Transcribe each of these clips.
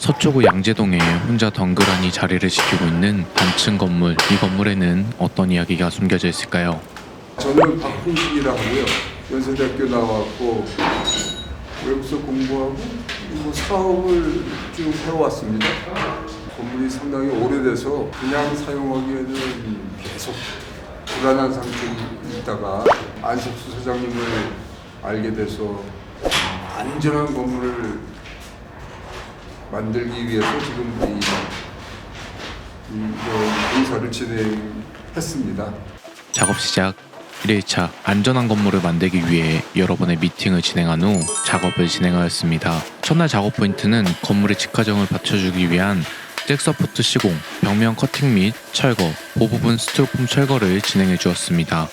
서초구 양재동에 혼자 덩그러니 자리를 지키고 있는 단층 건물. 이 건물에는 어떤 이야기가 숨겨져 있을까요? 저는 박훈식이라고요. 연세대학교 나왔고 외국서 공부하고 뭐 사업을 쭉 해왔습니다. 건물이 상당히 오래돼서 그냥 사용하기에는 계속 불안한 상태에 있다가 안석수 사장님을 알게 돼서 안전한 건물을 만들기 위해서 지금 이 공사를 진행했습니다. 작업 시작 1일차 안전한 건물을 만들기 위해 여러 번의 미팅을 진행한 후 작업을 진행하였습니다. 첫날 작업 포인트는 건물의 직화정을 받쳐주기 위한 잭서포트 시공, 벽면 커팅 및 철거, 보부분 스티로폼 철거를 진행해 주었습니다.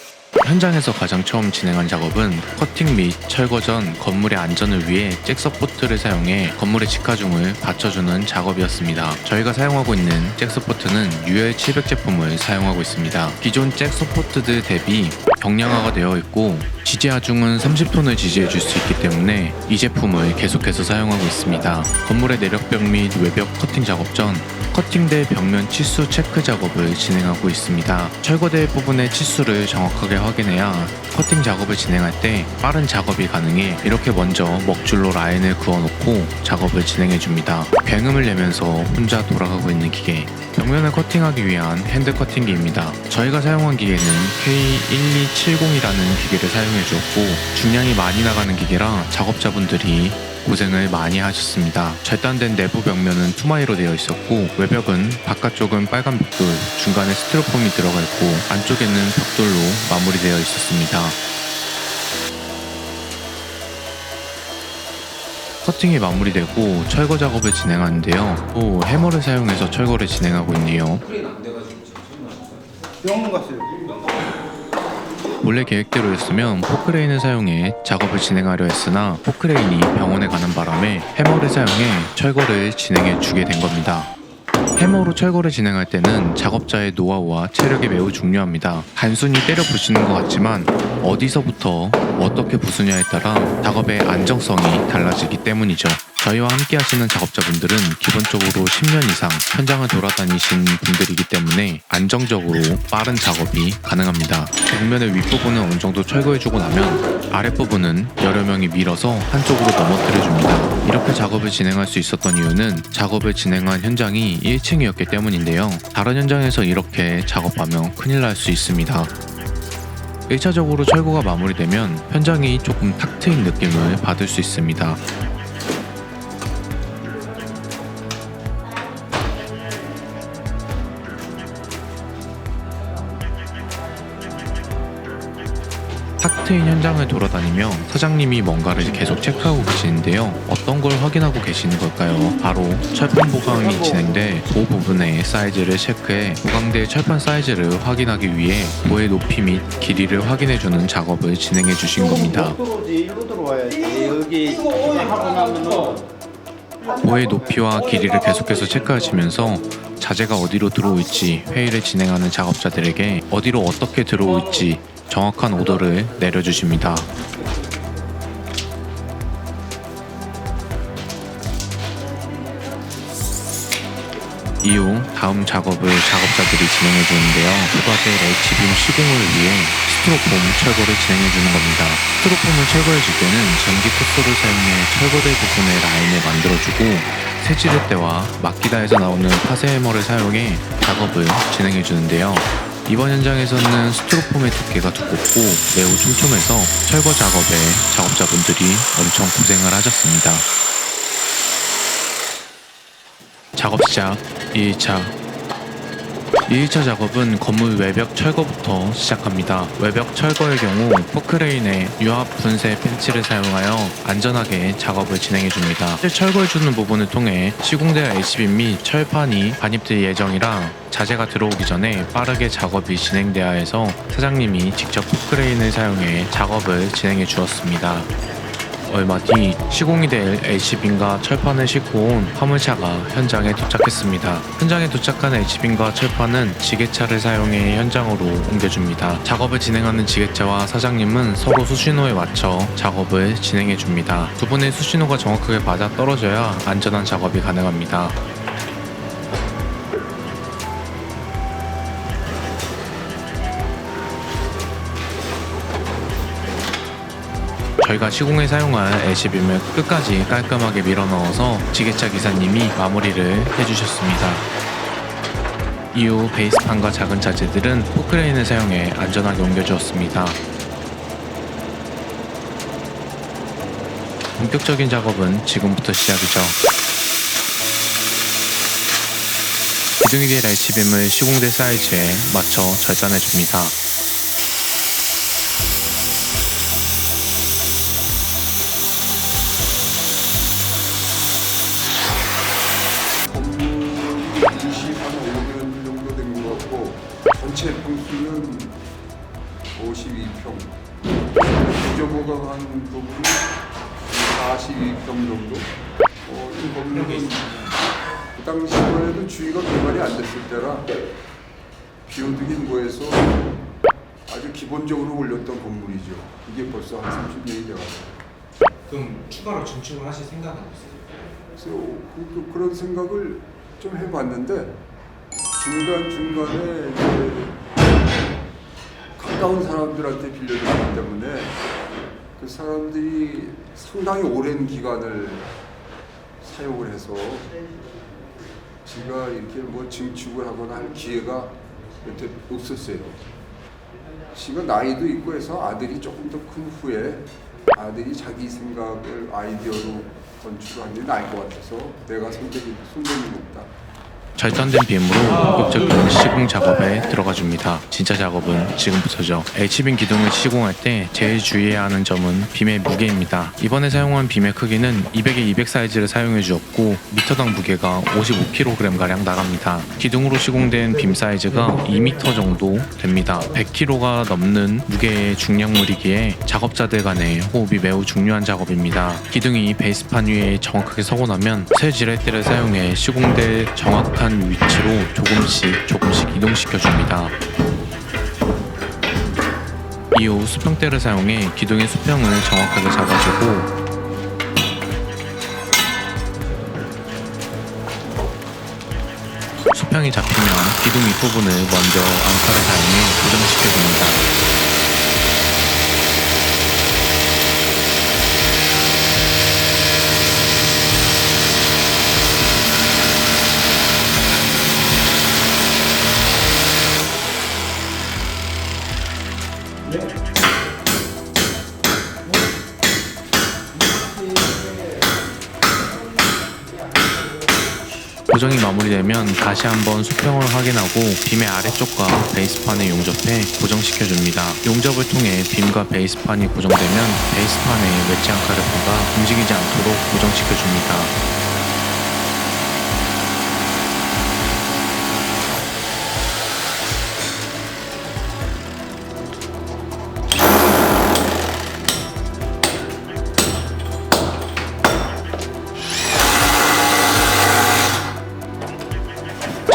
현장에서 가장 처음 진행한 작업은 커팅 및 철거 전 건물의 안전을 위해 잭서포트를 사용해 건물의 직화중을 받쳐주는 작업이었습니다. 저희가 사용하고 있는 잭서포트는 UL700 제품을 사용하고 있습니다. 기존 잭서포트들 대비 경량화가 되어 있고 지지하중은 30톤을 지지해 줄 수 있기 때문에 이 제품을 계속해서 사용하고 있습니다. 건물의 내력벽 및 외벽 커팅 작업 전 커팅대 벽면 치수 체크 작업을 진행하고 있습니다. 철거될 부분의 치수를 정확하게 확인해야 커팅 작업을 진행할 때 빠른 작업이 가능해 이렇게 먼저 먹줄로 라인을 그어놓고 작업을 진행해줍니다. 굉음을 내면서 혼자 돌아가고 있는 기계, 벽면을 커팅하기 위한 핸드 커팅기입니다. 저희가 사용한 기계는 K1270이라는 기계를 사용해 주었고 중량이 많이 나가는 기계라 작업자분들이 고생을 많이 하셨습니다. 절단된 내부 벽면은 투마이로 되어 있었고 외벽은 바깥쪽은 빨간 벽돌, 중간에 스티로폼이 들어가 있고 안쪽에는 벽돌로 마무리되어 있었습니다. 커팅이 마무리되고 철거 작업을 진행하는데요. 또 해머를 사용해서 철거를 진행하고 있네요. 병원 갔어요. 원래 계획대로였으면 포크레인을 사용해 작업을 진행하려 했으나 포크레인이 병원에 가는 바람에 해머를 사용해 철거를 진행해 주게 된 겁니다. 해머로 철거를 진행할 때는 작업자의 노하우와 체력이 매우 중요합니다. 단순히 때려 부수는 것 같지만 어디서부터 어떻게 부수냐에 따라 작업의 안정성이 달라지기 때문이죠. 저희와 함께 하시는 작업자분들은 기본적으로 10년 이상 현장을 돌아다니신 분들이기 때문에 안정적으로 빠른 작업이 가능합니다. 벽면의 윗부분을 어느 정도 철거해주고 나면 아랫부분은 여러 명이 밀어서 한쪽으로 넘어뜨려줍니다. 이렇게 작업을 진행할 수 있었던 이유는 작업을 진행한 현장이 1층이었기 때문인데요. 다른 현장에서 이렇게 작업하면 큰일 날 수 있습니다. 1차적으로 철거가 마무리되면 현장이 조금 탁 트인 느낌을 받을 수 있습니다. 탁 트인 현장을 돌아다니며 사장님이 뭔가를 계속 체크하고 계시는데요. 어떤 걸 확인하고 계시는 걸까요? 바로 철판 보강이 진행돼 그 부분의 사이즈를 체크해 보강될 철판 사이즈를 확인하기 위해 보의 높이 및 길이를 확인해주는 작업을 진행해 주신 겁니다. 일로 들어와야지. 여기 하고 나면은 보의 높이와 길이를 계속해서 체크하시면서 자재가 어디로 들어올지 회의를 진행하는 작업자들에게 어디로 어떻게 들어올지 정확한 오더를 내려주십니다. 이후 다음 작업을 작업자들이 진행해 주는데요. 부가될 H빔 시공을 위해 스티로폼 철거를 진행해 주는 겁니다. 스티로폼을 철거해 줄 때는 전기 톡소를 사용해 철거될 부분의 라인을 만들어주고 새지렛대와 막기다에서 나오는 파쇄 해머를 사용해 작업을 진행해 주는데요. 이번 현장에서는 스티로폼의 두께가 두껍고 매우 촘촘해서 철거 작업에 작업자분들이 엄청 고생을 하셨습니다. 작업 시작 2일차 2일차 작업은 건물 외벽 철거부터 시작합니다. 외벽 철거의 경우 포크레인에 유압 분쇄 펜치를 사용하여 안전하게 작업을 진행해줍니다. 철거해주는 부분을 통해 시공될 HB 및 철판이 반입될 예정이라 자재가 들어오기 전에 빠르게 작업이 진행돼야 해서 사장님이 직접 포크레인을 사용해 작업을 진행해 주었습니다. 얼마 뒤 시공이 될 LC빔과 철판을 싣고 온 화물차가 현장에 도착했습니다. 현장에 도착한 LC빔과 철판은 지게차를 사용해 현장으로 옮겨줍니다. 작업을 진행하는 지게차와 사장님은 서로 수신호에 맞춰 작업을 진행해줍니다. 두 분의 수신호가 정확하게 맞아 떨어져야 안전한 작업이 가능합니다. 저희가 시공에 사용할 LC빔을 끝까지 깔끔하게 밀어 넣어서 지게차 기사님이 마무리를 해주셨습니다. 이후 베이스판과 작은 자재들은 포크레인을 사용해 안전하게 옮겨주었습니다. 본격적인 작업은 지금부터 시작이죠. 기둥이 될 LC빔을 시공될 사이즈에 맞춰 절단해줍니다. 건물이 25년 정도 된 것 같고 전체 평수는 52평. 구조보강한 부분은 42평 정도. 이 건물은 그 당시만 해도 주위가 개발이 안 됐을 때라 비오등인 거에서 아주 기본적으로 올렸던 건물이죠. 이게 벌써 한 30년이 돼가지고. 그럼 추가로 증축을 하실 생각은 없으세요? 그래서 그런 생각을 좀 해봤는데 중간중간에 이제 가까운 사람들한테 빌려줬기 때문에 그 사람들이 상당히 오랜 기간을 사용을 해서 제가 이렇게 뭐 증축을 하거나 할 기회가 여태 없었어요. 지가 나이도 있고 해서 아들이 조금 더 큰 후에 아들이 자기 생각을 아이디어로 건축하는 게 나을 것 같아서 내가 손대기 높다. 절단된 빔으로 본격적인 시공 작업에 들어가 줍니다. 진짜 작업은 지금부터죠. LC빔 기둥을 시공할 때 제일 주의해야 하는 점은 빔의 무게입니다. 이번에 사용한 빔의 크기는 200에 200 사이즈를 사용해 주었고 미터당 무게가 55kg가량 나갑니다. 기둥으로 시공된 빔 사이즈가 2m 정도 됩니다. 100kg가 넘는 무게의 중량물이기에 작업자들 간의 호흡이 매우 중요한 작업입니다. 기둥이 베이스판 위에 정확하게 서고 나면 새 지렛대를 사용해 시공될 정확한 위치로 조금씩 이동시켜 줍니다. 이후 수평대를 사용해 기둥의 수평을 정확하게 잡아주고 수평이 잡히면 기둥 윗부분을 먼저 앙카를 사용해 고정시켜 줍니다. 고정이 마무리되면 다시 한번 수평을 확인하고 빔의 아래쪽과 베이스판에 용접해 고정시켜줍니다. 용접을 통해 빔과 베이스판이 고정되면 베이스판에 웨지 앙카를 박아 움직이지 않도록 고정시켜줍니다.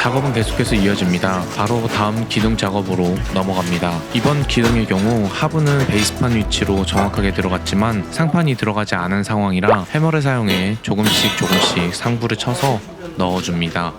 작업은 계속해서 이어집니다. 바로 다음 기둥 작업으로 넘어갑니다. 이번 기둥의 경우 하부는 베이스판 위치로 정확하게 들어갔지만 상판이 들어가지 않은 상황이라 해머를 사용해 조금씩 상부를 쳐서 넣어줍니다.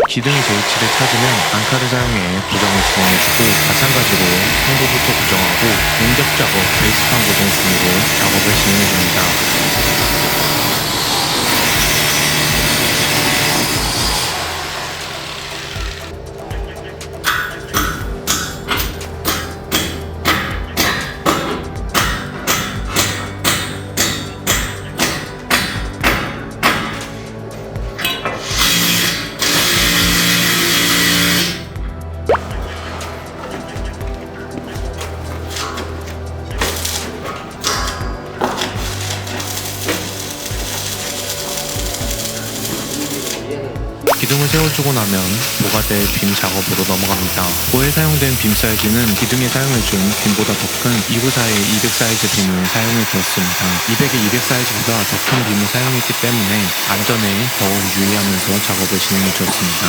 기둥의 제위치를 찾으면 앙카를 사용해 고정을 진행해주고 마찬가지로 상부부터 고정하고 용접 작업, 베이스판 고정 순으로 작업을 진행해줍니다. 기둥을 세워주고 나면 보가 될 빔 작업으로 넘어갑니다. 보에 사용된 빔 사이즈는 기둥에 사용해준 빔보다 더 큰 294의 200 사이즈 빔을 사용해 주었습니다. 200의 200 사이즈보다 더 큰 빔을 사용했기 때문에 안전에 더욱 유의하면서 작업을 진행해 주었습니다.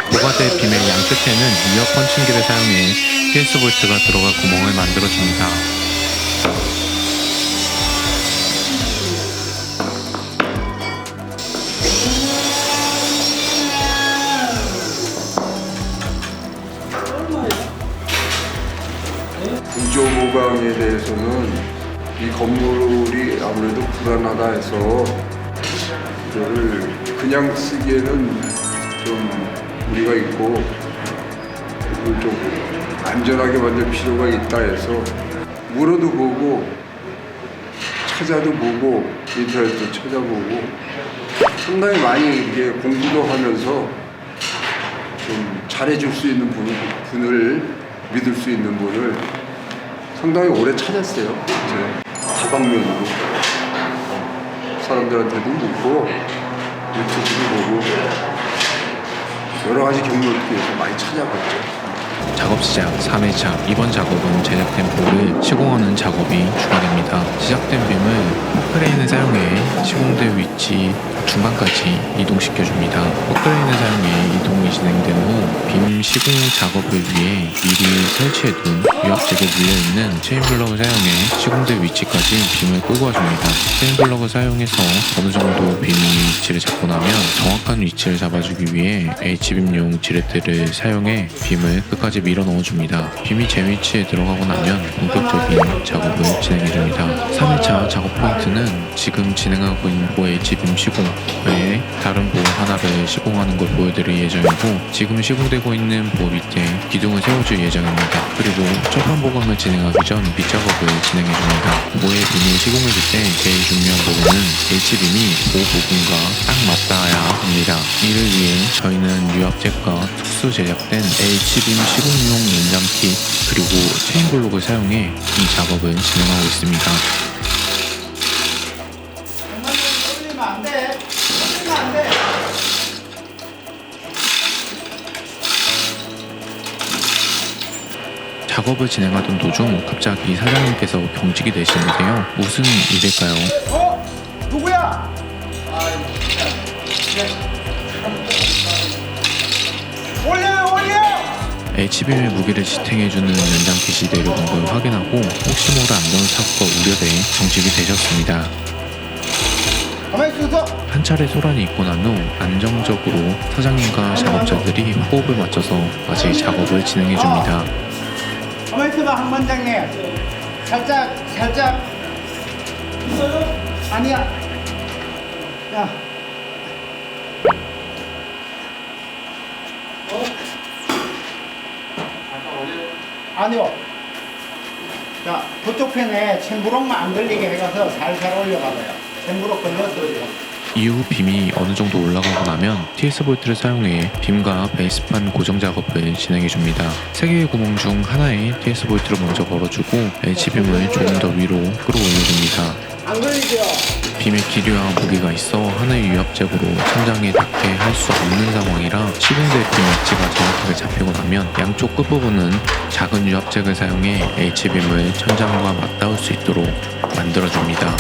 보가대 빔의 양 끝에는 유압 펀칭기를 사용해 TS 볼트가 들어갈 구멍을 만들어줍니다. 구조 보강에 대해서는 이 건물이 아무래도 불안하다 해서 이거를 그냥 쓰기에는 좀 무리가 있고 그리고 좀 안전하게 만들 필요가 있다 해서 물어도 보고 찾아도 보고 인터넷도 찾아보고 상당히 많이 이게 공부도 하면서 좀 잘해줄 수 있는 분을 믿을 수 있는 분을 상당히 오래 찾았어요. 이제 다방면으로 사람들한테도 묻고 유튜브도 보고 여러 가지 경로를 통해서 많이 찾아봤죠. 작업 시작 3회차. 이번 작업은 제작된 볼을 시공하는 작업이 추가됩니다. 시작된 빔을 포크레인을 사용해 시공대 위치 중간까지 이동시켜줍니다. 포크레인을 사용해 이동이 진행된 후 빔 시공 작업을 위해 미리 설치해둔 유압잭에 물려있는 체인블럭을 사용해 시공대 위치까지 빔을 끌고 와줍니다. 체인블럭을 사용해서 어느 정도 빔 위치를 잡고 나면 정확한 위치를 잡아주기 위해 H빔용 지렛대를 사용해 빔을 끝까지 밀어 넣어줍니다. 빔이 제 위치에 들어가고 나면 본격적인 작업을 진행해줍니다. 3회차 작업 포인트는 지금 진행하고 있는 보 H빔 시공 외에 다른 보 하나를 시공하는 걸 보여드릴 예정이고 지금 시공되고 있는 보 밑에 기둥을 세워줄 예정입니다. 그리고 첫판 보강을 진행하기 전 밑작업을 진행해줍니다. 보의 빔을 시공해줄 때 제일 중요한 부분은 H빔이 보 부분과 딱 맞닿아야 합니다. 이를 위해 저희는 유압잭과 특수 제작된 H빔 시공용 연장킷 그리고 체인블록을 사용해 이 작업을 진행하고 있습니다. 올리면 안 돼. 올리면 안 돼. 작업을 진행하던 도중 갑자기 사장님께서 경직이 되시는데요. 무슨 일일까요? 누구야? 올려! H빔의 무게를 지탱해주는 연장킷이 내려온 걸 확인하고 혹시 모를 안전사고가 우려돼 정직이 되셨습니다. 가만히 있어. 한 차례 소란이 있고 난 후 안정적으로 사장님과 작업자들이 호흡을 맞춰서 다시 작업을 진행해줍니다. 가만히 있어봐, 한 반장님. 살짝. 아니야. 야. 아니요. 자, 그쪽 편에 챔브록만 안 걸리게 해가서 살살 올려가봐요. 챔브록 걸려서 이후 빔이 어느 정도 올라가고 나면 TS 볼트를 사용해 빔과 베이스판 고정 작업을 진행해줍니다. 3개의 구멍 중 하나에 TS 볼트를 먼저 걸어주고 H빔을 조금 더 위로 끌어올려줍니다. 안 걸리죠? 빔에 기류와 무게가 있어 하나의 유압잭으로 천장에 닿게 할 수 없는 상황이라 시공대 빔 엣지가 정확하게 잡히고 나면 양쪽 끝부분은 작은 유압잭을 사용해 H빔을 천장과 맞닿을 수 있도록 만들어줍니다.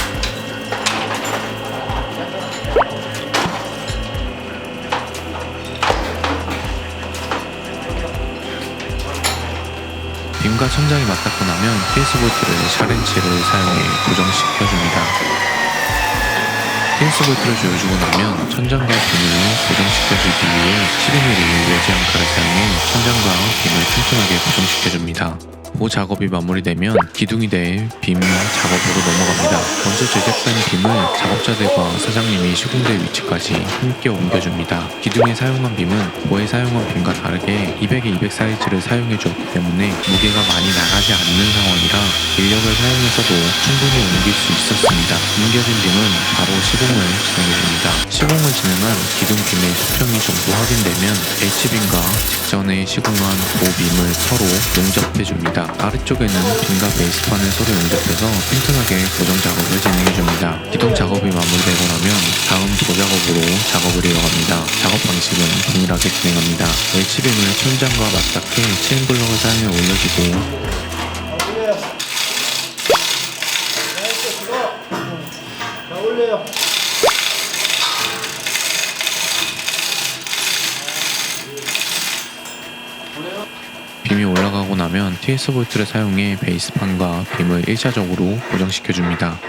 빔과 천장이 맞닿고 나면 TS 볼트를 샤렌치를 사용해 고정시켜줍니다. TS 볼트를 조여주고 나면 천장과 빔을 고정시켜주기 위해 12mm 외지 앙카를 사용해 천장과 빔을 튼튼하게 고정시켜줍니다. 보 작업이 마무리되면 기둥이 될 빔 작업으로 넘어갑니다. 먼저 제작된 빔을 작업자들과 사장님이 시공대 위치까지 함께 옮겨줍니다. 기둥에 사용한 빔은 보에 사용한 빔과 다르게 200에 200 사이즈를 사용해 주었기 때문에 무게가 많이 나가지 않는 상황이라 인력을 사용해서도 충분히 옮길 수 있었습니다. 옮겨진 빔은 바로 시공을 진행해줍니다. 시공을 진행한 기둥 빔의 수평이 전부 확인되면 H빔과 직전에 시공한 보 빔을 서로 용접해줍니다. 진행합니다. 아래쪽에는 빈과 베이스판을 서로 용접해서 튼튼하게 고정 작업을 진행해줍니다. 기동 작업이 마무리되고 나면 다음 도작업으로 작업을 이어갑니다. 작업 방식은 동일하게 진행합니다. H빔을 천장과 맞닿게 체인블럭을 사용해 올려주고 올려요. 자, 올려요. 빔이 올라가고 나면 TS 볼트를 사용해 베이스판과 빔을 1차적으로 고정시켜줍니다.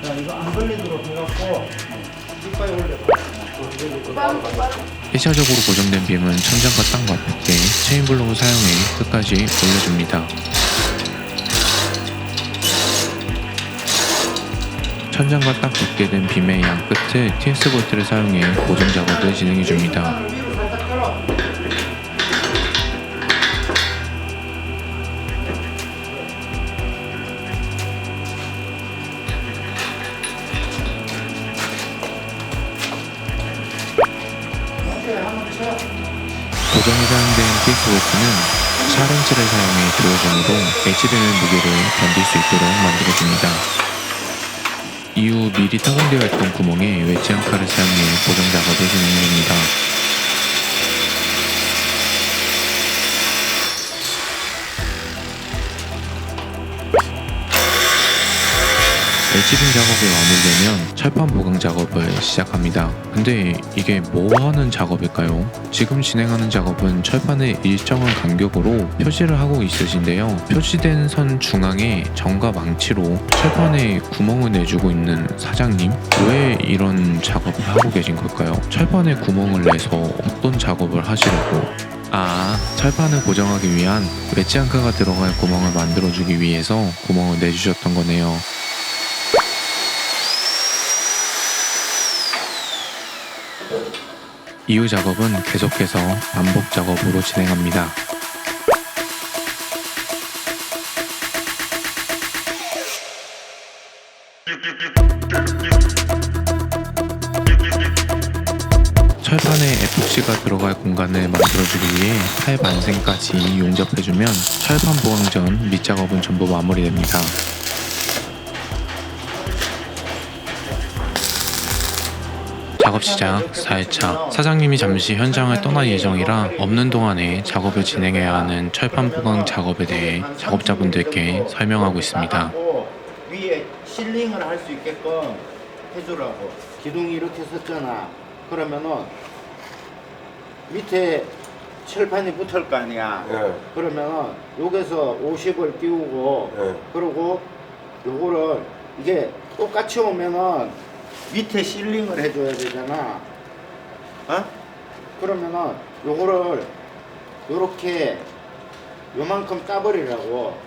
자, 이거 안 걸리도록 해갖고 이빨 올려봐. 1차적으로 고정된 빔은 천장과 딱 맞붙게 체인블록을 사용해 끝까지 올려줍니다. 천장과 딱 붙게 된 빔의 양 끝을 TS 볼트를 사용해 고정 작업을 진행해줍니다. 위로 살짝 끌어. 한번 쳐. 고정에 사용된 TS 볼트는 샤렌치를 사용해 조여줌으로 H빔의 무게를 견딜 수 있도록 만들어줍니다. 이후 미리 타공되어 있던 구멍에 웨지 한 칼을 사용해 고정 작업을 진행합니다. H빔 작업이 마무리되면 철판 보강 작업을 시작합니다. 근데 이게 뭐 하는 작업일까요? 지금 진행하는 작업은 철판의 일정한 간격으로 표시를 하고 있으신데요. 표시된 선 중앙에 정과 망치로 철판에 구멍을 내주고 있는 사장님, 왜 이런 작업을 하고 계신 걸까요? 철판에 구멍을 내서 어떤 작업을 하시려고? 철판을 고정하기 위한 웨지 앙카가 들어갈 구멍을 만들어주기 위해서 구멍을 내주셨던 거네요. 이후 작업은 계속해서 반복 작업으로 진행합니다. 철판에 에폭시가 들어갈 공간을 만들어주기 위해 타일 반생까지 용접해주면 철판 보강 전 밑작업은 전부 마무리됩니다. 작업 시작 4회차. 사장님이 잠시 현장을 떠날 예정이라 없는 동안에 작업을 진행해야 하는 철판 보강 작업에 대해 작업자분들께 설명하고 있습니다. 위에 실링을 할 수 있게끔 해주라고. 기둥이 이렇게 섰잖아. 그러면은 밑에 철판이 붙을 거 아니야. 예. 그러면은 여기서 50을 띄우고 그리고 요거를 이게 똑같이 오면은 밑에 실링을 해줘야 되잖아. 어? 그러면은 요거를 요렇게 요만큼 따버리라고.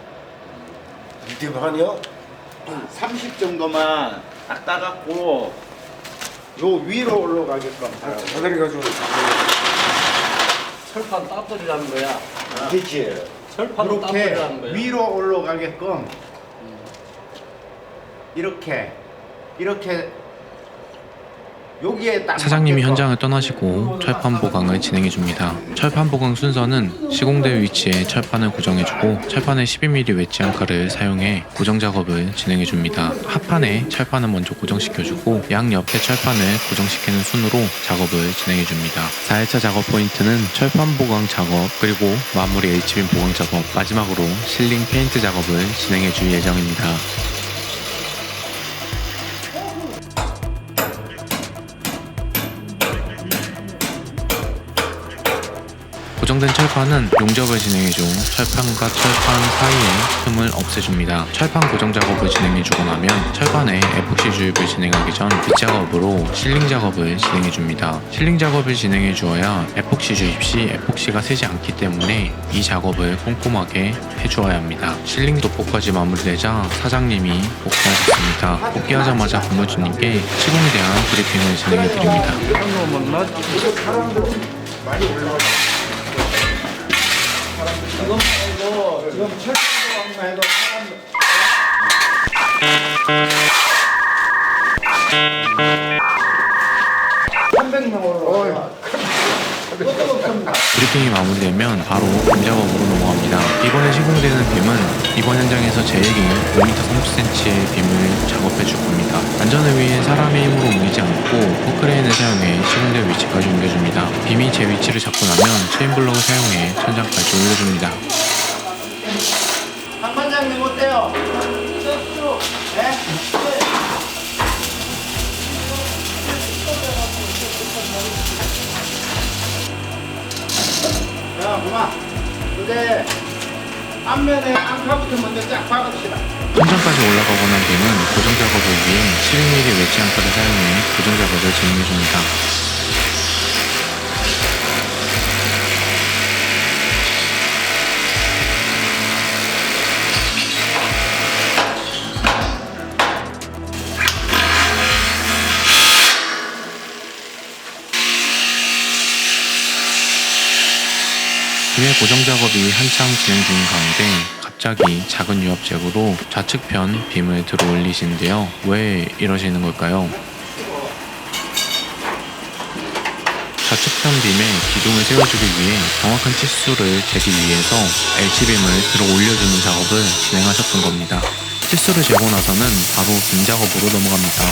밑에 반이요? 30 정도만 딱 따갖고 요 위로 올라가게끔 하라고. 사다리 가지고 철판 따버리라는 거야. 그렇지. 철판 이렇게 따버리라는 거야. 위로 올라가게끔 이렇게 여기에 딱 사장님이 맞게끔. 현장을 떠나시고 철판 보강을 진행해줍니다. 철판 보강 순서는 시공대 위치에 철판을 고정해주고 철판에 12mm 웨지 한 칼을 사용해 고정 작업을 진행해줍니다. 하판에 철판을 먼저 고정시켜주고 양옆에 철판을 고정시키는 순으로 작업을 진행해줍니다. 4회차 작업 포인트는 철판 보강 작업 그리고 마무리 H빔 보강 작업, 마지막으로 실링 페인트 작업을 진행해줄 예정입니다. 고정된 철판은 용접을 진행해줘 철판과 철판 사이의 틈을 없애줍니다. 철판 고정 작업을 진행해주고 나면 철판에 에폭시 주입을 진행하기 전 빗작업으로 실링 작업을 진행해줍니다. 실링 작업을 진행해주어야 에폭시 주입 시 에폭시가 새지 않기 때문에 이 작업을 꼼꼼하게 해주어야 합니다. 실링 도포까지 마무리되자 사장님이 복귀하셨습니다. 복귀하자마자 건물주님께 시공에 대한 브리핑을 진행해드립니다. 지금 말고 지금 철판만 해도 사람들 세팅이 마무리되면 바로 빔 작업으로 넘어갑니다. 이번에 시공되는 빔은 이번 현장에서 제일 긴 5m 30cm의 빔을 작업해 줄 겁니다. 안전을 위해 사람의 힘으로 옮기지 않고 포크레인을 사용해 시공된 위치까지 옮겨줍니다. 빔이 제 위치를 잡고 나면 체인블럭을 사용해 천장까지 올려줍니다. 강 반장님 어때요? 네? 자, 그만. 근데 앞면에 앙카부터 먼저 쫙 박읍시다. 천장까지 올라가고 난 뒤는 고정 작업을 위해 12mm 웨지 앙카를 사용해 고정 작업을 진행해줍니다. 빔의 고정 작업이 한창 진행 중인 가운데 갑자기 작은 유압잭으로 좌측편 빔을 들어 올리시는데요. 왜 이러시는 걸까요? 좌측편 빔의 기둥을 세워주기 위해 정확한 치수를 재기 위해서 LC빔을 들어 올려주는 작업을 진행하셨던 겁니다. 치수를 재고 나서는 바로 빔 작업으로 넘어갑니다.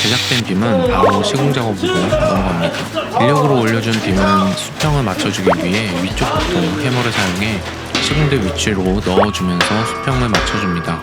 제작된 빔은 바로 시공 작업으로 넘어갑니다. 인력으로 올려준 빔은 수평을 맞춰주기 위해 위쪽부터 해머를 사용해 시공된 위치로 넣어주면서 수평을 맞춰줍니다.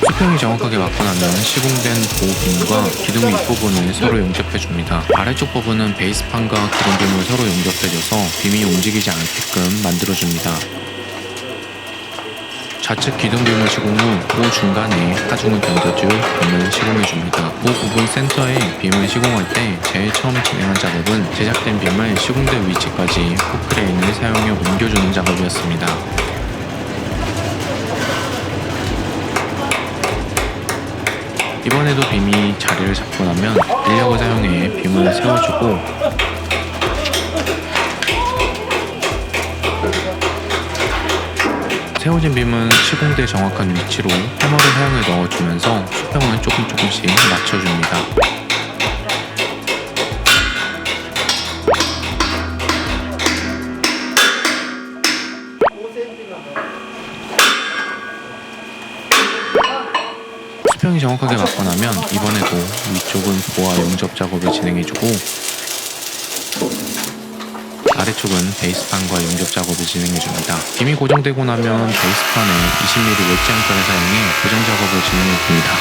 수평이 정확하게 맞고 나면 시공된 보호빔과 기둥 윗부분을 서로 용접해줍니다. 아래쪽 부분은 베이스판과 기본빔을 서로 용접해줘서 빔이 움직이지 않게끔 만들어줍니다. 좌측 기둥빔을 시공 후 보 중간에 하중을 견뎌줄 빔을 시공해줍니다. 보 부분 센터에 빔을 시공할 때 제일 처음 진행한 작업은 제작된 빔을 시공된 위치까지 포크레인을 사용해 옮겨주는 작업이었습니다. 이번에도 빔이 자리를 잡고 나면 인력을 사용해 빔을 세워주고 세워진 빔은 시공대 정확한 위치로 해머를 사용해 넣어주면서 수평을 조금씩 맞춰줍니다. 수평이 정확하게 맞고 나면 이번에도 위쪽은 보아 용접 작업을 진행해주고 아래쪽은 베이스판과 용접 작업을 진행해줍니다. 빔이 고정되고 나면 베이스판에 20mm 웨지 앙카를 사용해 고정 작업을 진행해줍니다.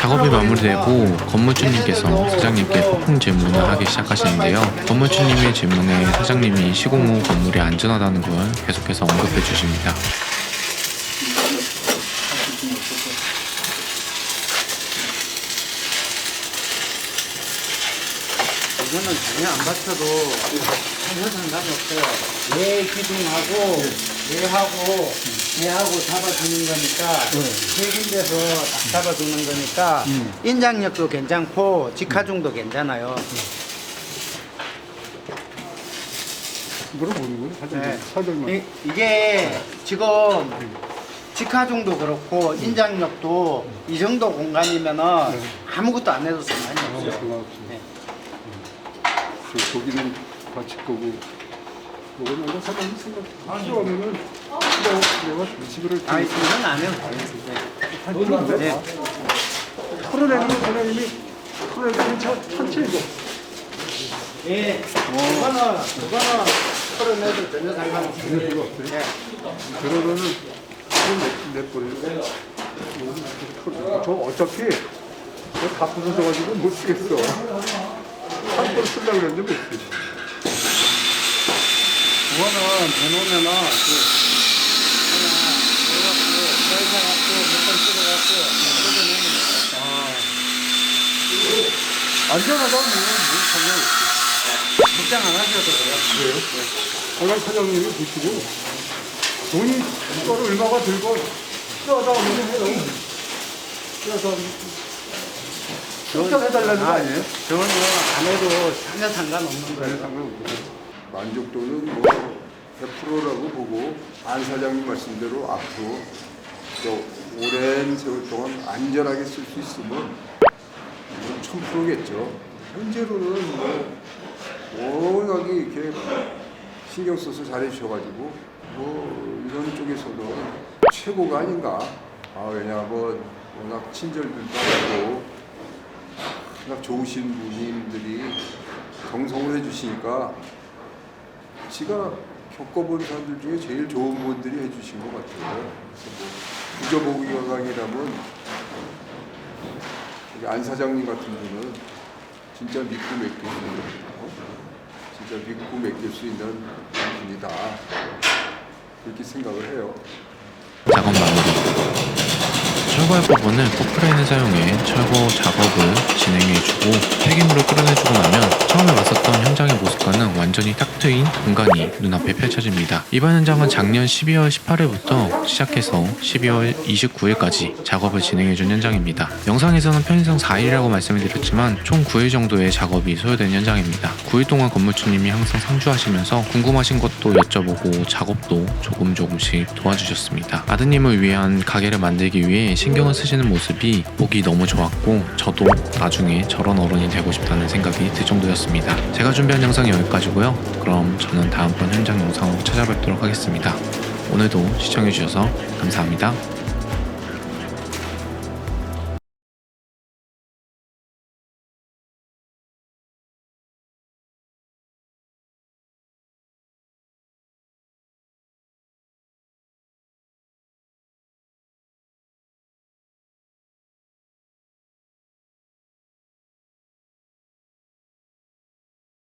작업이 마무리되고 건물주님께서 사장님께 폭풍 질문을 하기 시작하시는데요. 건물주님의 질문에 사장님이 시공 후 건물이 안전하다는 걸 계속해서 언급해 주십니다. 이거는 전혀 안 받쳐도 전혀 상관이 없어요. 얘 기둥하고 얘하고 잡아주는 거니까 세 군데서 딱 잡아주는 거니까 인장력도 괜찮고 직하중도 괜찮아요. 물어보는 거예요? 네. 사장님. 이게 지금 직하중도 그렇고 인장력도 이 정도 공간이면은 아무것도 안 해도 상관이 없어요. 네. 거기는 받칠 거고 뭐는 내가 사장님 생각 필요하면은 내가 집을 아니 이건 안 해도 돼요. 네. 털어내는 건 사장님이 털어내는 천천히 예, 그거는 털어내도 전혀 상관없어요. 네. 그러면은 내버려요. 저 어차피 다 부서져가지고 못 쓰겠어. 한 번 쓰려고 그랬는데 못 쓰겠어. 그거는 대놓으면은 몇번 찍어갖고 뜯어내는 거예요. 안전하다면 뭐 상관이 없어. 걱정 안 하셔도 돼요. 그래요? 관광 사장님이 보시고 돈이 이거를 얼마가 들고 필요하다 하면 해요. 그래서 신청해달라는 거 아니에요? 저는 안 해도 전혀 상관없는 거예요. 상관없고 만족도는 뭐 100%라고 보고 안 사장님 말씀대로 앞으로 또 오랜 세월 동안 안전하게 쓸 수 있으면 1000%겠죠. 현재로는 뭐 워낙에 이렇게 신경 써서 잘해 주셔가지고 뭐 이런 쪽에서도 최고가 아닌가. 왜냐하면 워낙 친절들도 하고 워낙 좋으신 분들이 경성을 해주시니까 제가 겪어본 사람들 중에 제일 좋은 분들이 해주신 것 같아요. 그래서 뭐 구조보기 관광이라면 안 사장님 같은 분은 진짜 믿고 맡길 수 있는, 진짜 믿고 맡길 수 있는 분이다. 그렇게 생각을 해요. 작업 마무리. 철거할 부분을 포크레인을 사용해 철거 작업을 진행해주고 폐기물을 끌어내주고 나면 처음에 봤었던 현장의 모습과는 완전히 탁 트인 공간이 눈앞에 펼쳐집니다. 이번 현장은 작년 12월 18일부터 시작해서 12월 29일까지 작업을 진행해준 현장입니다. 영상에서는 편의상 4일이라고 말씀을 드렸지만 총 9일 정도의 작업이 소요된 현장입니다. 9일 동안 건물주님이 항상 상주하시면서 궁금하신 것도 여쭤보고 작업도 조금씩 도와주셨습니다. 아드님을 위한 가게를 만들기 위해 신경을 쓰시는 모습이 보기 너무 좋았고 저도 나중에 저런 어른이 되고 싶다는 생각이 들 정도였습니다. 제가 준비한 영상이 여기까지고요. 그럼 저는 다음번 현장 영상으로 찾아뵙도록 하겠습니다. 오늘도 시청해주셔서 감사합니다.